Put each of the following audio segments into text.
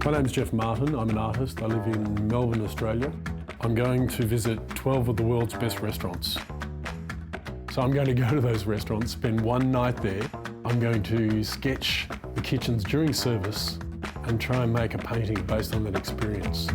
My name's Jeff Martin. I'm an artist. I live in Melbourne, Australia. I'm going to visit 12 of the world's best restaurants. So I'm going to go to those restaurants, spend one night there. I'm going to sketch the kitchens during service and try and make a painting based on that experience.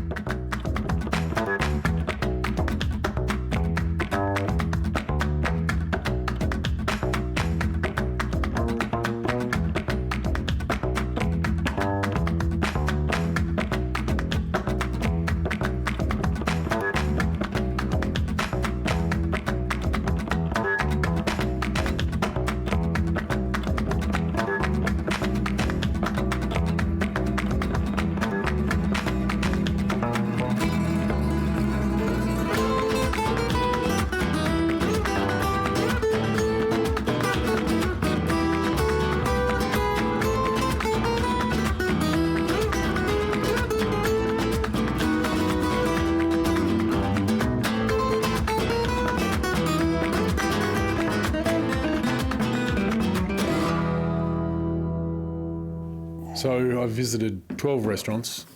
So I've visited 12 restaurants.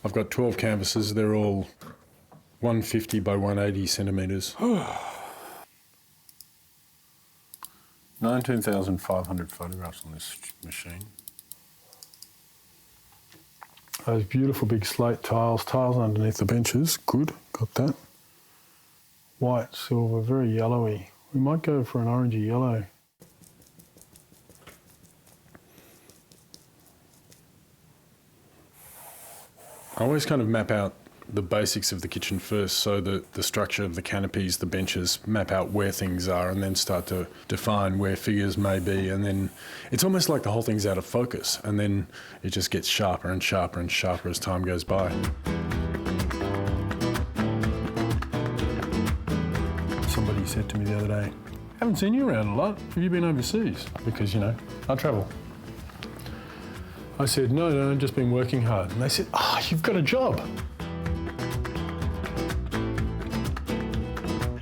I've got 12 canvases. They're all 150 by 180 centimetres. 19,500 photographs on this machine. Those beautiful big slate tiles underneath the benches. Good, got that. White, silver, very yellowy. We might go for an orangey yellow. I always kind of map out the basics of the kitchen first, so that the structure of the canopies, the benches, map out where things are and then start to define where figures may be, and then it's almost like the whole thing's out of focus, and then it just gets sharper and sharper and sharper as time goes by. Somebody said to me the other day, "Haven't seen you around a lot. Have you been overseas?" Because, you know, I travel. I said, no, I've just been working hard. And they said, you've got a job.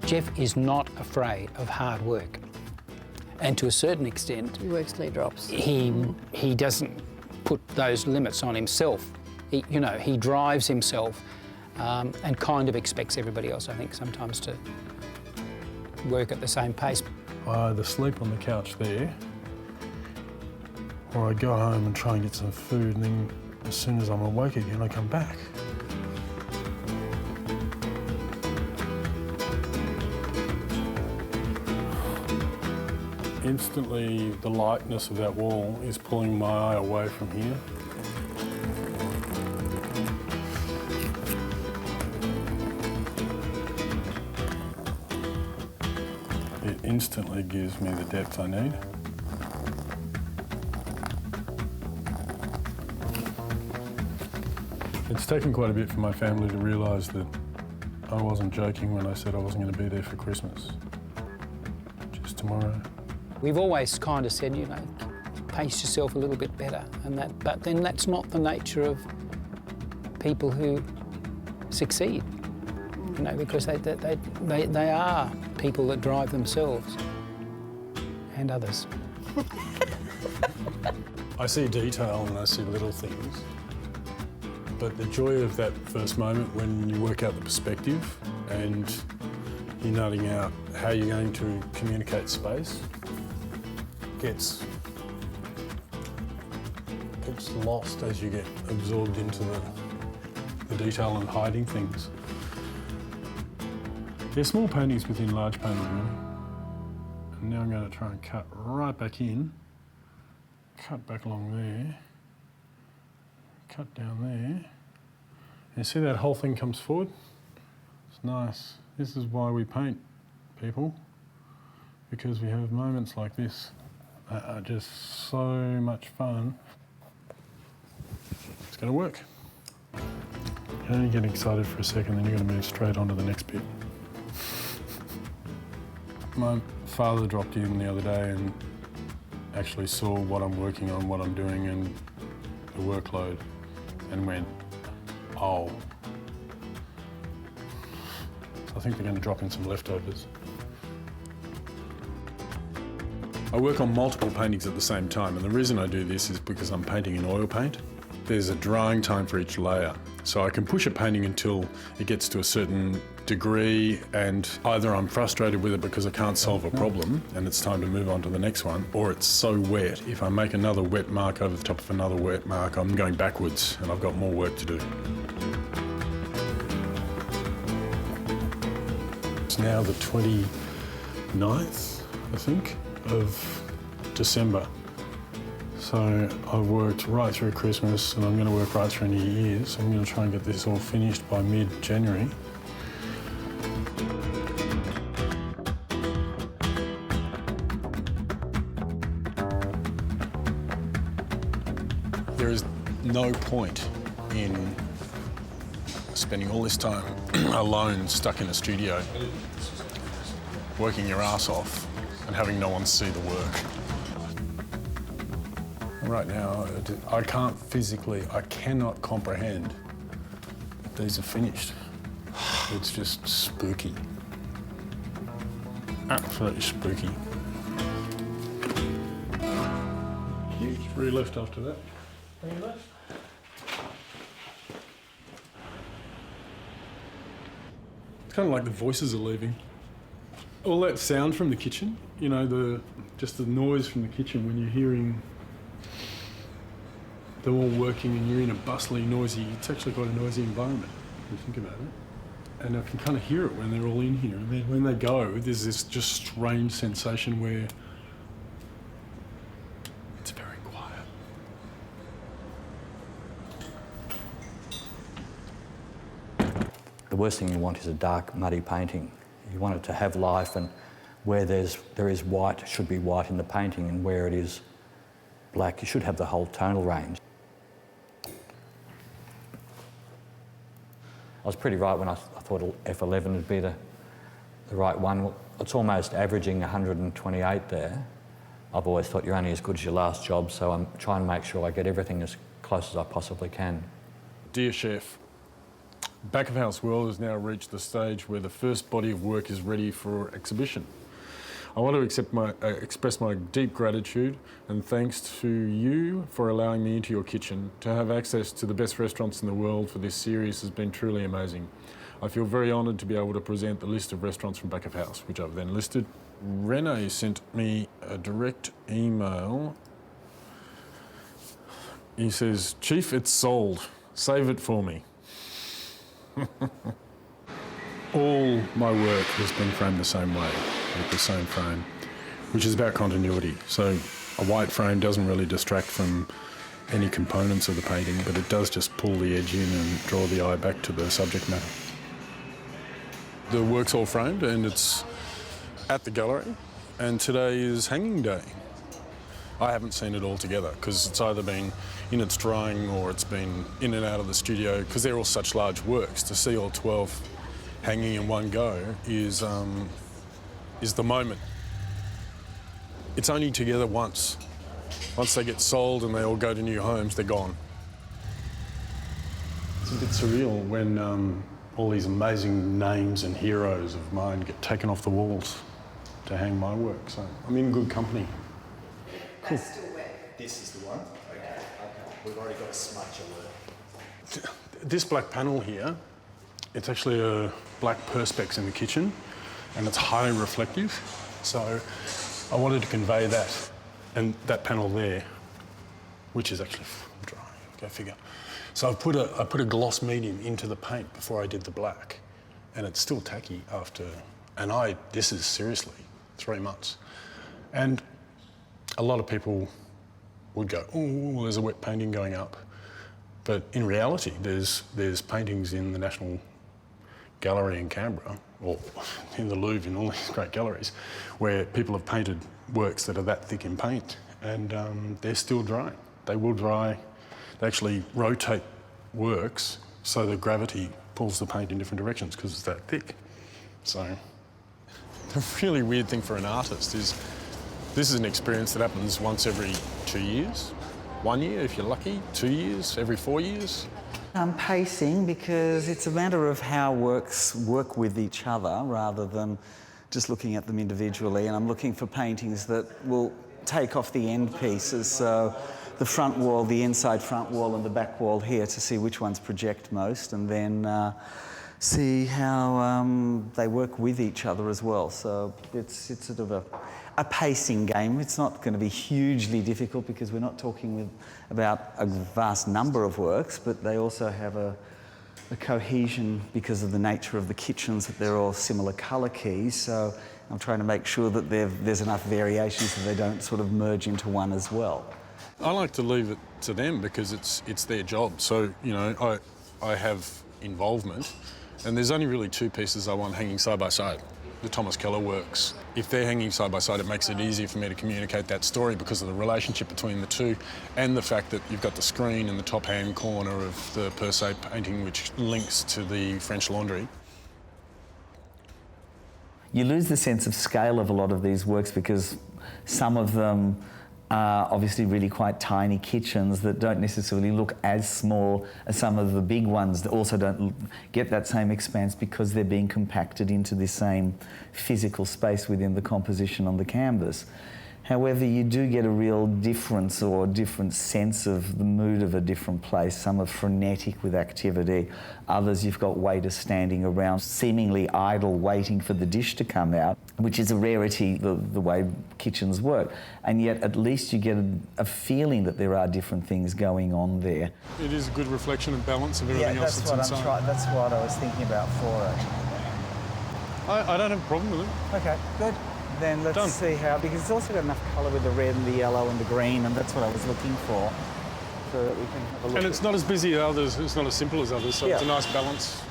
Jeff is not afraid of hard work. And to a certain extent... He works till he drops. He doesn't put those limits on himself. He drives himself and kind of expects everybody else, I think, sometimes to work at the same pace. I either sleep on the couch there, or I go home and try and get some food, and then as soon as I'm awake again, I come back. Instantly, the lightness of that wall is pulling my eye away from here. It instantly gives me the depth I need. It's taken quite a bit for my family to realise that I wasn't joking when I said I wasn't going to be there for Christmas. Just tomorrow. We've always kind of said, pace yourself a little bit better, but then that's not the nature of people who succeed, because they are people that drive themselves and others. I see detail and I see little things. But the joy of that first moment when you work out the perspective and you're nutting out how you're going to communicate space gets lost as you get absorbed into the detail and hiding things. There's small paintings within large painting room. And now I'm going to try and cut right back in, cut back along there, cut down there. You see that whole thing comes forward? It's nice. This is why we paint, people, because we have moments like this that are just so much fun. It's going to work. You only get excited for a second, then you're going to move straight on to the next bit. My father dropped in the other day and actually saw what I'm working on, what I'm doing, and the workload, and went, oh. I think they're going to drop in some leftovers. I work on multiple paintings at the same time, and the reason I do this is because I'm painting in oil paint. there's a drying time for each layer. So I can push a painting until it gets to a certain degree, and either I'm frustrated with it because I can't solve a problem and it's time to move on to the next one, or it's so wet, if I make another wet mark over the top of another wet mark, I'm going backwards and I've got more work to do. It's now the 29th, I think, of December. So I've worked right through Christmas and I'm going to work right through New Year's. I'm going to try and get this all finished by mid-January. There is no point in spending all this time alone, stuck in a studio, working your ass off and having no one see the work. Right now, I cannot comprehend that these are finished. It's just spooky. Absolutely spooky. Three left after that. Three left. It's kind of like the voices are leaving. All that sound from the kitchen, you know, just the noise from the kitchen when you're hearing they're all working and you're in a bustling, noisy, it's actually quite a noisy environment, if you think about it. And I can kind of hear it when they're all in here. And then when they go, there's this just strange sensation where it's very quiet. The worst thing you want is a dark, muddy painting. You want it to have life, and where there is white, it should be white in the painting, and where it is black, you should have the whole tonal range. I was pretty right when I thought F11 would be the right one. It's almost averaging 128 there. I've always thought you're only as good as your last job, so I'm trying to make sure I get everything as close as I possibly can. Dear Chef, Back of House World has now reached the stage where the first body of work is ready for exhibition. I want to express my deep gratitude and thanks to you for allowing me into your kitchen. To have access to the best restaurants in the world for this series has been truly amazing. I feel very honoured to be able to present the list of restaurants from Back of House, which I've then listed. Rene sent me a direct email. He says, "Chief, it's sold. Save it for me." All my work has been framed the same way, with the same frame, which is about continuity. So a white frame doesn't really distract from any components of the painting, but it does just pull the edge in and draw the eye back to the subject matter. The work's all framed and it's at the gallery, and today is hanging day. I haven't seen it all together because it's either been in its drying or it's been in and out of the studio, because they're all such large works. To see all 12 hanging in one go is the moment. It's only together once. Once they get sold and they all go to new homes, they're gone. It's a bit surreal when all these amazing names and heroes of mine get taken off the walls to hang my work. So I'm in good company. Cool. That's still wet. This is the one? Okay. We've already got a smudge alert. This black panel here, it's actually a black perspex in the kitchen, and it's highly reflective. So I wanted to convey that, and that panel there, which is actually dry, go figure. So I put a gloss medium into the paint before I did the black, and it's still tacky after, and this is seriously 3 months. And a lot of people would go, "Oh, there's a wet painting going up." But in reality, there's paintings in the National Gallery in Canberra, or in the Louvre, in all these great galleries, where people have painted works that are that thick in paint, and they're still drying. They will dry. They actually rotate works so the gravity pulls the paint in different directions because it's that thick. So the really weird thing for an artist is this is an experience that happens once every 2 years. 1 year, if you're lucky, 2 years, every 4 years. I'm pacing because it's a matter of how works work with each other rather than just looking at them individually, and I'm looking for paintings that will take off the end pieces. So the front wall, the inside front wall and the back wall here to see which ones project most, and then see how they work with each other as well. So it's sort of a pacing game. It's not going to be hugely difficult because we're not talking about a vast number of works, but they also have a cohesion because of the nature of the kitchens, that they're all similar colour keys. So I'm trying to make sure that there's enough variation so they don't sort of merge into one as well. I like to leave it to them because it's their job. So, you know, I have involvement, and there's only really two pieces I want hanging side by side. The Thomas Keller works. If they're hanging side by side, it makes it easier for me to communicate that story because of the relationship between the two and the fact that you've got the screen in the top-hand corner of the per se painting, which links to the French Laundry. You lose the sense of scale of a lot of these works because some of them are obviously really quite tiny kitchens that don't necessarily look as small as some of the big ones that also don't get that same expanse because they're being compacted into the same physical space within the composition on the canvas. However, you do get a real difference or a different sense of the mood of a different place. Some are frenetic with activity, others you've got waiters standing around seemingly idle waiting for the dish to come out, which is a rarity the way kitchens work. And yet at least you get a feeling that there are different things going on there. It is a good reflection and balance of everything else that's inside. That's what I was thinking about for it. I don't have a problem with it. Okay, good. Then let's see how, because it's also got enough colour with the red and the yellow and the green, and that's what I was looking for, so that we can have a look. And it's not as busy as others, it's not as simple as others, so it's a nice balance.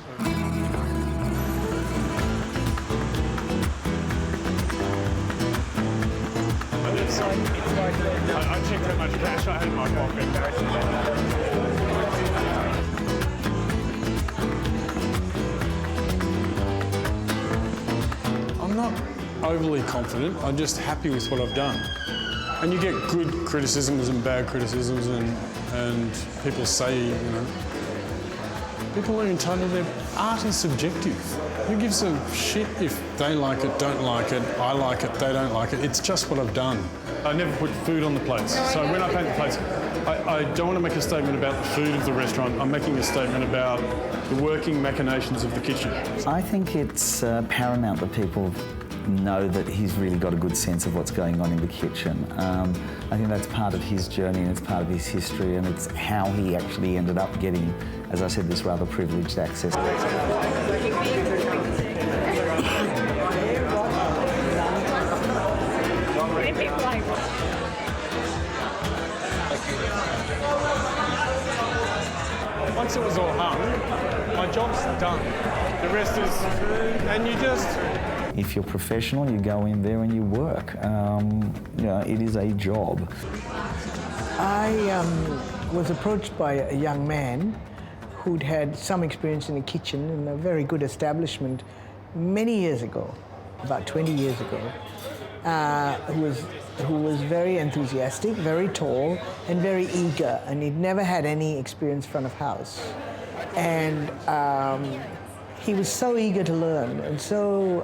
I checked how much cash I had in my pocket. I'm not overly confident, I'm just happy with what I've done. And you get good criticisms and bad criticisms, and people say, you know, people are entitled, their art is subjective. Who gives a shit if they like it, don't like it, I like it, they don't like it? It's just what I've done. I never put food on the plates. So when I paint the plates, I don't want to make a statement about the food of the restaurant. I'm making a statement about the working machinations of the kitchen. I think it's paramount that people know that he's really got a good sense of what's going on in the kitchen. I think that's part of his journey and it's part of his history, and it's how he actually ended up getting, as I said, this rather privileged access. Once it was all hung, my job's done. The rest is, and you just... If you're professional, you go in there and you work. You know, it is a job. I was approached by a young man who'd had some experience in the kitchen in a very good establishment many years ago, about 20 years ago, who was very enthusiastic, very tall, and very eager, and he'd never had any experience front of house. And he was so eager to learn and so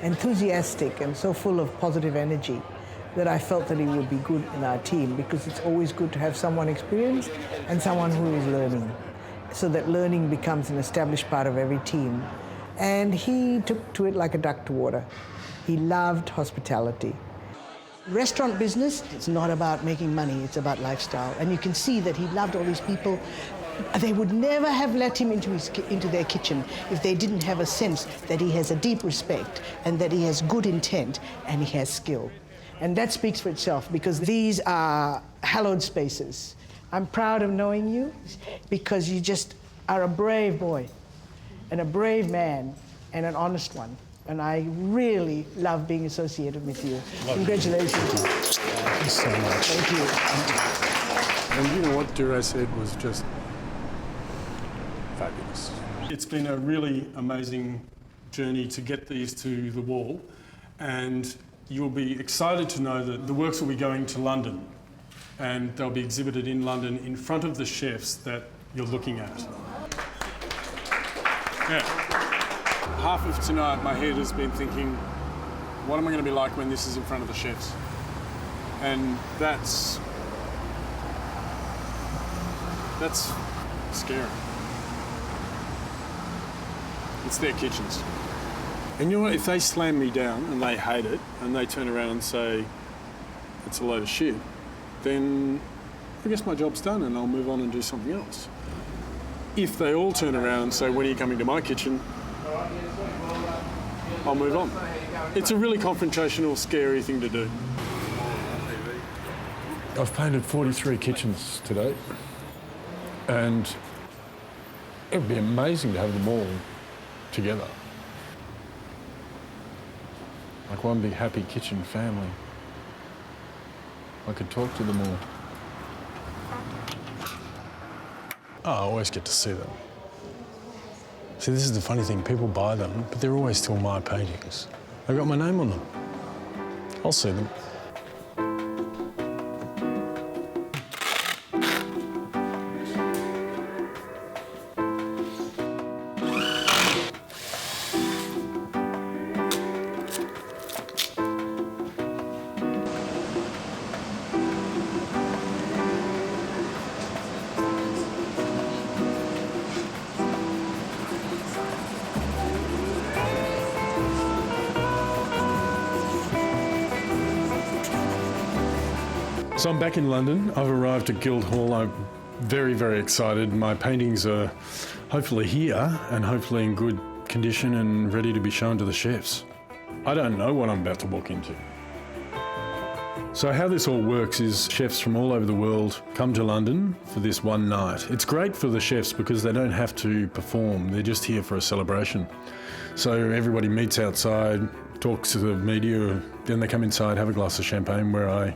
enthusiastic and so full of positive energy that I felt that he would be good in our team, because it's always good to have someone experienced and someone who is learning, so that learning becomes an established part of every team. And he took to it like a duck to water. He loved hospitality. Restaurant business, it's not about making money, it's about lifestyle. And you can see that he loved all these people. They would never have let him into their kitchen if they didn't have a sense that he has a deep respect and that he has good intent and he has skill. And that speaks for itself, because these are hallowed spaces. I'm proud of knowing you because you just are a brave boy and a brave man and an honest one. And I really love being associated with you. Congratulations. Thank you so much. Thank you. And you know what Duro said was just fabulous. It's been a really amazing journey to get these to the wall, and you'll be excited to know that the works will be going to London, and they'll be exhibited in London in front of the chefs that you're looking at. Yeah. Half of tonight, my head has been thinking, what am I going to be like when this is in front of the chefs? And that's That's scary. It's their kitchens. And you know what, if they slam me down and they hate it and they turn around and say it's a load of shit, then I guess my job's done and I'll move on and do something else. If they all turn around and say, when are you coming to my kitchen? I'll move on. It's a really confrontational, scary thing to do. I've painted 43 kitchens to date, and it'd be amazing to have them all together. Like one big happy kitchen family. I could talk to them all. Oh, I always get to see them. See, this is the funny thing, people buy them, but they're always still my paintings. They've got my name on them. I'll see them. So I'm back in London. I've arrived at Guildhall. I'm very, very excited. My paintings are hopefully here and hopefully in good condition and ready to be shown to the chefs. I don't know what I'm about to walk into. So how this all works is chefs from all over the world come to London for this one night. It's great for the chefs because they don't have to perform. They're just here for a celebration. So everybody meets outside, talks to the media, then they come inside, have a glass of champagne where I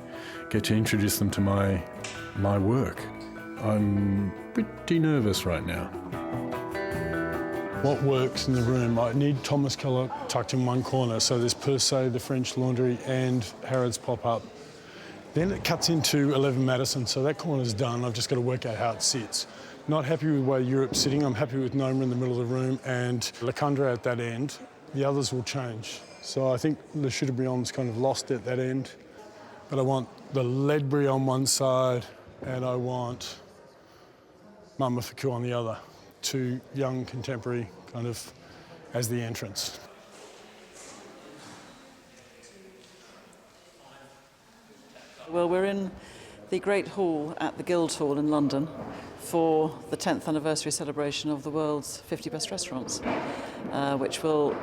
get to introduce them to my work. I'm pretty nervous right now. What works in the room? I need Thomas Keller tucked in one corner, so there's Per Se, the French Laundry, and Harrods pop-up. Then it cuts into 11 Madison, so that corner's done. I've just got to work out how it sits. Not happy with the way Europe's sitting. I'm happy with Noma in the middle of the room and Le Coundre at that end. The others will change. So I think Le Chateaubriand's kind of lost at that end. But I want the Ledbury on one side and I want Mama Ficou on the other. Two young contemporary kind of as the entrance. Well, we're in the Great Hall at the Guildhall in London for the 10th anniversary celebration of the world's 50 best restaurants, which will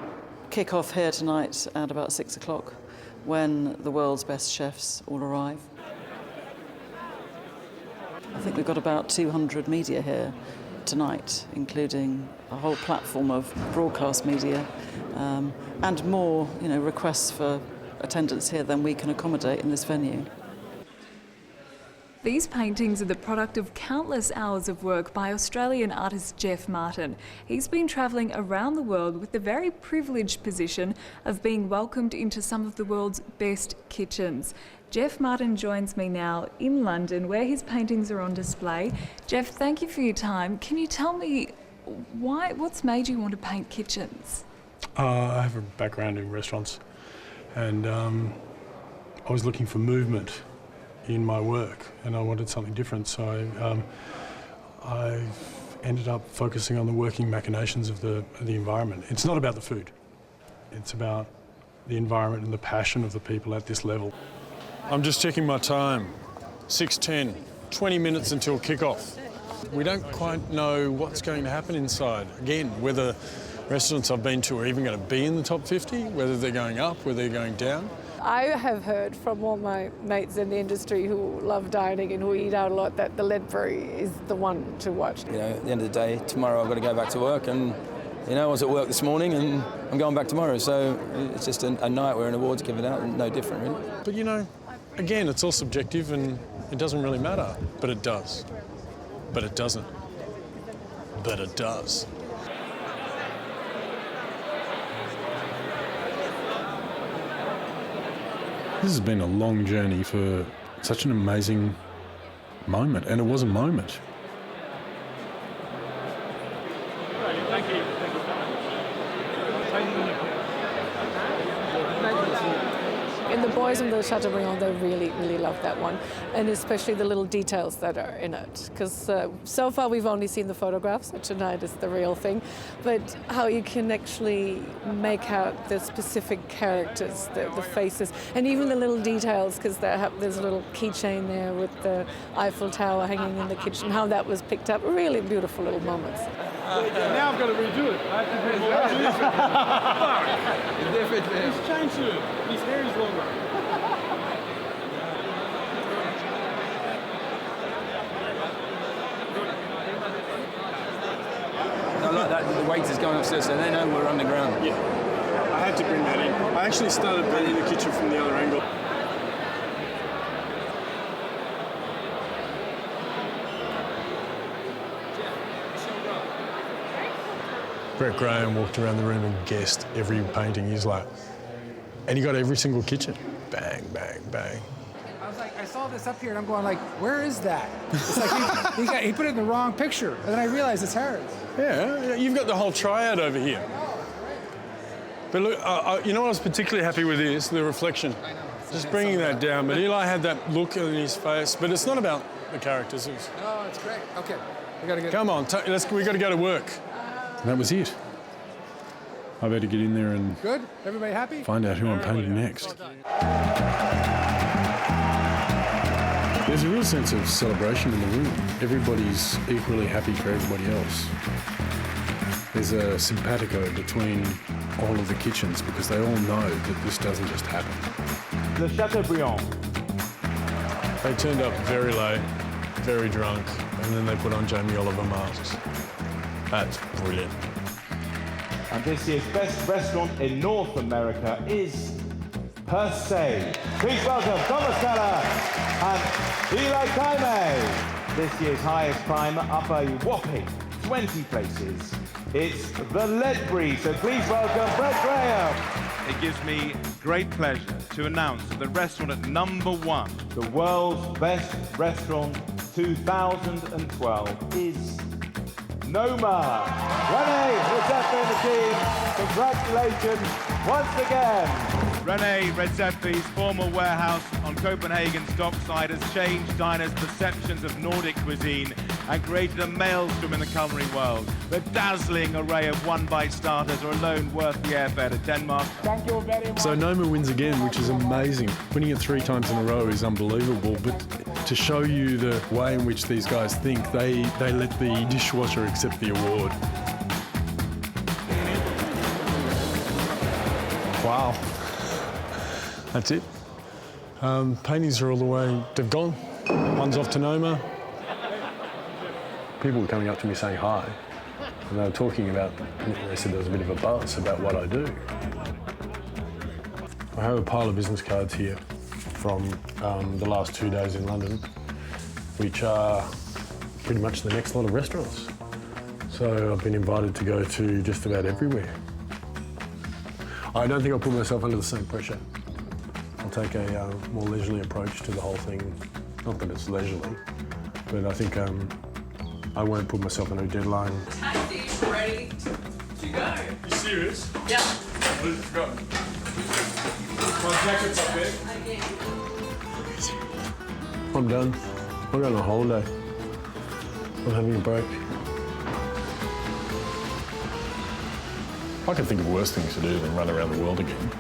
kick off here tonight at about 6 o'clock when the world's best chefs all arrive. I think we've got about 200 media here tonight, including a whole platform of broadcast media and more, requests for attendance here than we can accommodate in this venue. These paintings are the product of countless hours of work by Australian artist Geoff Martin. He's been travelling around the world with the very privileged position of being welcomed into some of the world's best kitchens. Geoff Martin joins me now in London, where his paintings are on display. Geoff, thank you for your time. Can you tell me what's made you want to paint kitchens? I have a background in restaurants, and I was looking for movement in my work, and I wanted something different. So I ended up focusing on the working machinations of the environment. It's not about the food. It's about the environment and the passion of the people at this level. I'm just checking my time. 6:10, 20 minutes until kickoff. We don't quite know what's going to happen inside. Again, whether restaurants I've been to are even going to be in the top 50, whether they're going up, whether they're going down. I have heard from all my mates in the industry who love dining and who eat out a lot that the Ledbury is the one to watch. At the end of the day, tomorrow I've got to go back to work, and I was at work this morning and I'm going back tomorrow, so it's just a night where an award's given out and no different really. But again, it's all subjective and it doesn't really matter, but it does. But it doesn't. But it does. This has been a long journey for such an amazing moment, and it was a moment. Thank you. In the boys on the Chateaubriand, they really, really love that one, and especially the little details that are in it. Because so far we've only seen the photographs, so tonight is the real thing. But how you can actually make out the specific characters, the faces, and even the little details, because there's a little keychain there with the Eiffel Tower hanging in the kitchen, how that was picked up. Really beautiful little moments. Now I've got to redo it. I have to bring more Fuck! He's changed to it. His hair is longer. I like that the waiter's going upstairs, so they know we're underground. Yeah, I had to bring that in. I actually started painting the kitchen from the other angle. Brett Graham walked around the room and guessed every painting. He's like, and he got every single kitchen. Bang, bang, bang. I was like, I saw this up here, and I'm going like, where is that? It's like he put it in the wrong picture, and then I realized it's Harrods. Yeah, you've got the whole triad over here. But look, you know what I was particularly happy with is the reflection. I know. Just bringing that down. But Eli had that look in his face. But it's not about the characters. Oh, it's great. Okay, we gotta get. Come on, we got to go to work. And that was it. I better get in there and Good? Everybody happy? find out who I'm painting next. There's a real sense of celebration in the room. Everybody's equally happy for everybody else. There's a simpatico between all of the kitchens because they all know that this doesn't just happen. The Chateaubriand. They turned up very late, very drunk, and then they put on Jamie Oliver masks. That's brilliant. And this year's best restaurant in North America is Per Se. Please welcome Thomas Keller and Eli Kaime. This year's highest climb up a whopping 20 places. It's the Ledbury, so please welcome Brett Graham. It gives me great pleasure to announce that the restaurant at #1, the world's best restaurant 2012, is Noma. Rene Redzepi and the team, congratulations once again. Rene Redzepi's former warehouse on Copenhagen's dockside has changed diners' perceptions of Nordic cuisine and created a maelstrom in the culinary world. The dazzling array of one-bite starters are alone worth the airfare to Denmark. Thank you very much. So Noma wins again, which is amazing. Winning it 3 times in a row is unbelievable, but to show you the way in which these guys think, they let the dishwasher accept the award. Wow. That's it. Paintings are all the way, they've gone. One's off to Noma. People were coming up to me saying hi, and they were talking about, they said there was a bit of a buzz about what I do. I have a pile of business cards here from the last 2 days in London, which are pretty much the next lot of restaurants. So I've been invited to go to just about everywhere. I don't think I'll put myself under the same pressure. I'll take a more leisurely approach to the whole thing. Not that it's leisurely, but I think I won't put myself under a deadline. Taxi's ready to go. You serious? Yeah. Let's go. My jacket's up there. I'm done. I'm going on a holiday. I'm having a break. I can think of worse things to do than run around the world again.